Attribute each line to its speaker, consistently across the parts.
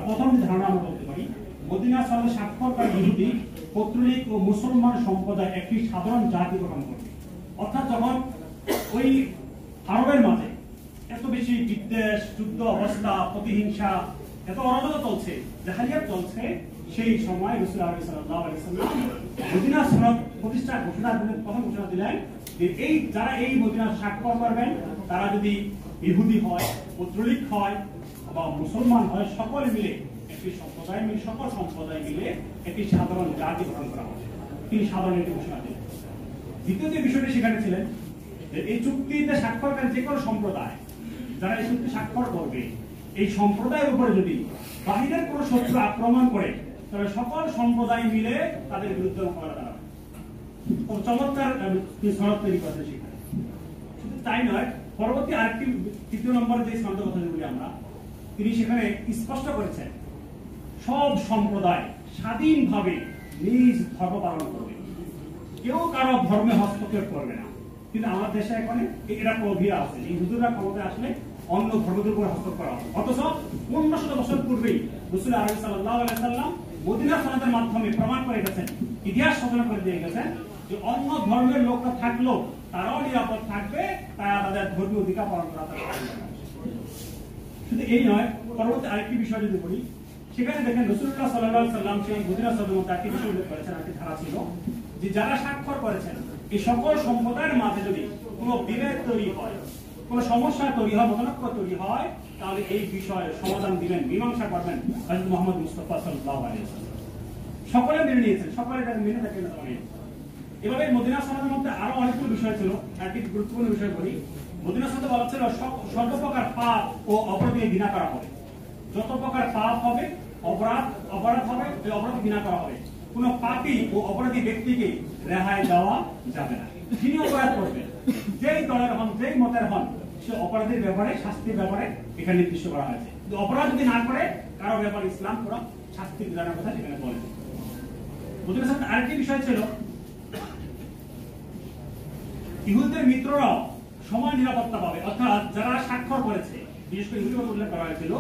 Speaker 1: প্রথম ধারণা আমরা বলতে পারি, মদিনা সনদে স্বাক্ষরকারী ইহুদি, পৌত্তলিক ও মুসলমান সম্প্রদায় একটি সাধারণ জাতি গঠন করবে। অর্থাৎ যখন ওই আরবের মাঝে এত বেশি বিদ্বেষ, যুদ্ধ অবস্থা, প্রতিহিংসা, এত অরাজকতা চলছে, জাহেলিয়াত চলছে, সেই সময় রাসূল সাল্লাল্লাহু আলাইহি ওয়াসাল্লাম মদিনা সনদ প্রতিষ্ঠার প্রথম ঘোষণা দিলেন যে এই যারা এই মদিনা স্বাক্ষর করবেন তারা যদি ইহুদি হয়, পৌত্তলিক হয় বা মুসলমান হয়, সকলে মিলে একটি সম্প্রদায় মিলে, সকল সম্প্রদায় মিলে একটি সাধারণ জাতি গঠন করা হবে। তিনি সাধারণ একটি ঘোষণা দিলেন। দ্বিতীয় যে বিষয়টি সেখানে ছিলেন যে এই চুক্তিতে স্বাক্ষরকারী যে কোনো সম্প্রদায় যারা এই চুক্তি স্বাক্ষর করবে, এই সম্প্রদায়ের উপরে যদি বাহিরের কোনো শত্রু আক্রমণ করে তবে সকল সম্প্রদায় মিলে তাদের বিরুদ্ধে মোকাবেলা করা হবে। চমৎকার সনদ তৈরি করেছে সেখানে। শুধু তাই নয়, পরবর্তী আরেকটি তৃতীয় নম্বরে যে সনদের কথা বলি আমরা, তিনি সেখানে স্পষ্ট করেছেন সব সম্প্রদায় স্বাধীনভাবে নিজ ধর্ম পালন করবে, কেউ কারো ধর্মে হস্তক্ষেপ করবে না। কিন্তু আমার দেশে এখন এটা প্রভিয়া আছে, এই হুজুররা ক্ষমতায় আসলে অন্য ধর্মের উপর হস্তক্ষেপ করা হবে। অথচ 1500 বছর পূর্বেই রাসূল সাল্লাল্লাহু আলাইহি ওয়াসাল্লাম মদিনা সনদের মাধ্যমে প্রমাণ করে গেছেন, ইতিহাস সূচনা করে দিয়ে গেছেন যে অন্য ধর্মের লোকরা থাকলেও তারাও নিরাপদ থাকবে, তারা তাদের ধর্মীয় অধিকার পালন করা তারা। শুধু এই নয়, পরবর্তী আরেকটি বিষয় যদি বলি, সেখানে দেখেন রাসূলুল্লাহ সাল্লাল্লাহু আলাইহি ওয়াসাল্লাম সেই মদিনা সনদের মধ্যে একটি বিষয় উল্লেখ করেছেন, একটি ধারা ছিল যে যারা স্বাক্ষর করেছেন এই সকল সম্প্রদায়ের মাঝে যদি কোনো বিভেদ তৈরি হয়, কোনো সমস্যা তৈরি হয়, মতানৈক্য তৈরি হয়, তাহলে এই বিষয়ে সমাধান দিবেন, মীমাংসা করবেন হযরত মুহাম্মদ মুস্তাফা সাল্লাল্লাহু আলাইহি ওয়াসাল্লাম। সকলে মেনে নিয়েছেন, সকলে তাকে মেনে থাকেন। এভাবে মদিনা সনদের মধ্যে আরো অনেকগুলো বিষয় ছিল। একটি গুরুত্বপূর্ণ বিষয় বলি, মদিনা সনদে বলা ছিল সর্বপ্রকার পাপ ও অপরাধকে ঘৃণা করা হবে। যত প্রকার পাপ হবে, অপরাধ হবে, এই অপরাধ ঘৃণা করা হবে। কোন পাপী ও অপরাধী ব্যক্তিকে রেহাই দেওয়া যাবে না। যিনি অপরাধ করবেন, যেই দলের হন, যেই মতের হন, সে অপরাধের ব্যাপারে, শাস্তির ব্যাপারে এখানে নির্দিষ্ট করা হয়েছে। অপরাধ যদি না করে কারো ব্যাপারে ইসলাম পুরো শাস্তি বিধানের কথা সেখানে বলে। মদিনা সনদে আরেকটি বিষয় ছিল ইহুদিদের মিত্ররাও সমান নিরাপত্তা পাবে। অর্থাৎ যারা স্বাক্ষর করেছে, বিশেষ করে ইহুদিদের উল্লেখ করা হয়েছিল,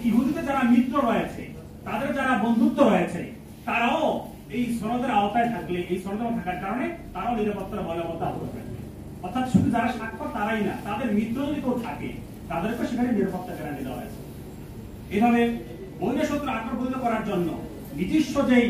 Speaker 1: ইহুদিদের যারা মিত্র রয়েছে, তাদের যারা বন্ধুত্ব রয়েছে, তারাও এই সনদের আওতায় থাকলে, এই সনদের থাকার কারণে তারাও নিরাপত্তার বলবত্তা আহত করবে। অর্থাৎ শুধু যারা স্বাক্ষর তারাই না, তাদের মিত্র যদি কেউ থাকে তাদেরকে সেখানে নিরাপত্তা গ্যারান্টি দেওয়া হয়েছে। এভাবে বৈধ শত্রু আক্রমণ করার জন্য নিজস্ব যেই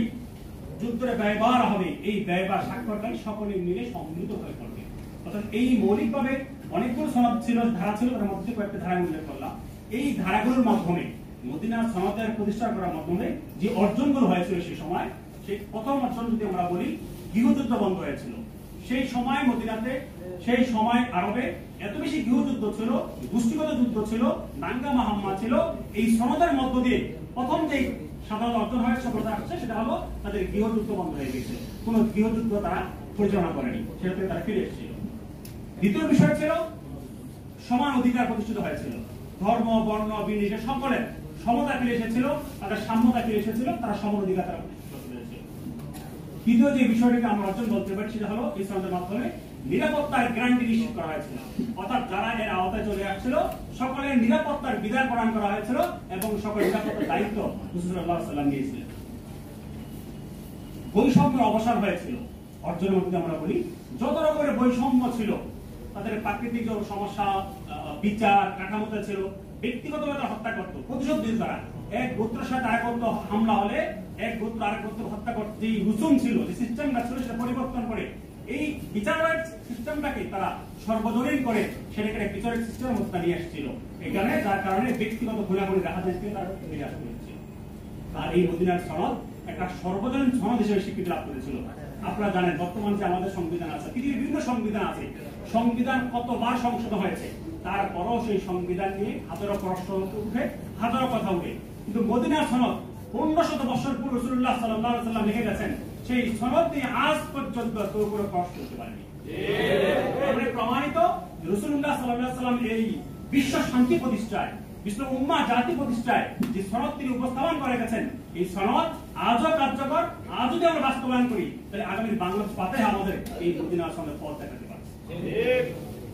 Speaker 1: যুদ্ধের ব্যয়ভার হবে, এই ব্যয়ভার স্বাক্ষরকারী সকলে মিলে সম্মিলিত হয়ে পড়বে। অর্থাৎ এই মৌলিকভাবে অনেকগুলো সনদ ছিল, ধারা ছিল, তার মধ্যে কয়েকটা ধারা উল্লেখ করলাম। এই ধারাগুলোর মাধ্যমে মদিনা সনদের প্রতিষ্ঠা করার মাধ্যমে যে অর্জনগুলো হয়েছিল সেই সময়, সেই প্রথম অর্জন যদি আমরা বলি, গৃহযুদ্ধ বন্ধ হয়েছিল। সেই সময় মদিনাতে, সেই সময় আরবে এত বেশি গৃহযুদ্ধ ছিল, গোষ্ঠীগত যুদ্ধ ছিল, দাঙ্গা মাহাম্মা ছিল। এই সনদের মধ্য দিয়ে প্রথম যে সাধারণ অর্জন হয়েছে, সফলতা আসছে, সেটা হলো তাদের গৃহযুদ্ধ বন্ধ হয়ে গেছে। কোন গৃহযুদ্ধ তারা পরিচালনা করেনি, সেটা থেকে তারা ফিরে এসেছিল। দ্বিতীয় বিষয় ছিল সমান অধিকার প্রতিষ্ঠিত হয়েছিল। ধর্ম, বর্ণ, বিনির্বিশেষে সকলের সমতা ফিরে এসেছিল, তাদের সাম্যতা ফিরে এসেছিল, তারা সমান অধিকার তারা প্রতিষ্ঠিত করেছিল। তৃতীয় যে বিষয়টিকে আমরা অর্জন বলতে পারি সেটা হলো এই সনদের মাধ্যমে নিরাপত্তার গ্যারান্টি নিশ্চিত করা হয়েছিল। অর্থাৎ যারা এর আওতায় চলে আসছিল সকলের নিরাপত্তার বিধান প্রদান করা হয়েছিল এবং সকলের নিরাপত্তার দায়িত্ব রাসূল সাল্লাল্লাহু আলাইহি ওয়াসাল্লাম নিয়েছিলেন। বৈষম্যের অবসান হয়েছিল অর্জনের মধ্যে আমরা বলি। যত রকমের বৈষম্য ছিল, তাদের প্রাকৃতিক সমস্যা, বিচার কাঠামোতে ছিল, ব্যক্তিগতভাবে হত্যা করতো, প্রতিশোধ দিত তারা। এক গোত্রের সাথে আরেক গোত্র হামলা হলে এক গোত্র আরেক গোত্র হত্যা করতে যে রুসুম ছিল, যে সিস্টেমটা ছিল, সেটা পরিবর্তন করে এই বিচারের সিস্টেমটাকে তারা সর্বজনীন করে সেটাকে বিচারিক সিস্টেমের মধ্যে নিয়ে আসছিল। এখানে যার কারণে ব্যক্তিগত গুণাগুণি দেখা যাচ্ছে তার ফিরে আসতে হচ্ছিল। আর এই মদিনার সনদ একটা সর্বজনীন সনদ হিসেবে স্বীকৃতি লাভ করেছিল। আপনারা জানেন বর্তমান যে আমাদের সংবিধান আছে, পৃথিবীর বিভিন্ন সংবিধান আছে, সংবিধান কতবার সংশোধন হয়েছে, তারপরও সেই সংবিধান নিয়ে হাজারো প্রশ্ন উঠে, হাজারো কথা উঠে। কিন্তু মদিনার সনদ 1500 বছর পূর্বে রাসূলুল্লাহ সাল্লাল্লাহু আলাইহি ওয়াসাল্লাম লিখে গেছেন, সেই সনদ নিয়ে আজ পর্যন্ত কেউ কোনো প্রশ্ন করতে পারেনি। এবারে প্রমাণিত রাসূলুল্লাহ সাল্লাল্লাহু আলাইহি ওয়াসাল্লাম এই বিশ্ব শান্তি প্রতিষ্ঠায়, বিশ্ব উম্মাহ জাতি প্রতিষ্ঠায় যে সনদ তিনি উপস্থাপন করে গেছেন, এই সনদ আজও কার্যকর। আজ যদি আমরা বাস্তবায়ন করি তাহলে আগামী বাংলাদেশ পাতে আমাদের এই মদিনা সনদের পথ দেখাতে পারছে।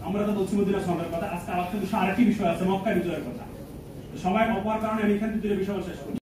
Speaker 1: আমরা তো বলছি মদিনা সনদের কথা, আজকে আরেকটি বিষয় আছে, মক্কা বিজয়ের কথা। সময় অপার কারণে আমি এখান থেকে বিষয় শেষ করি।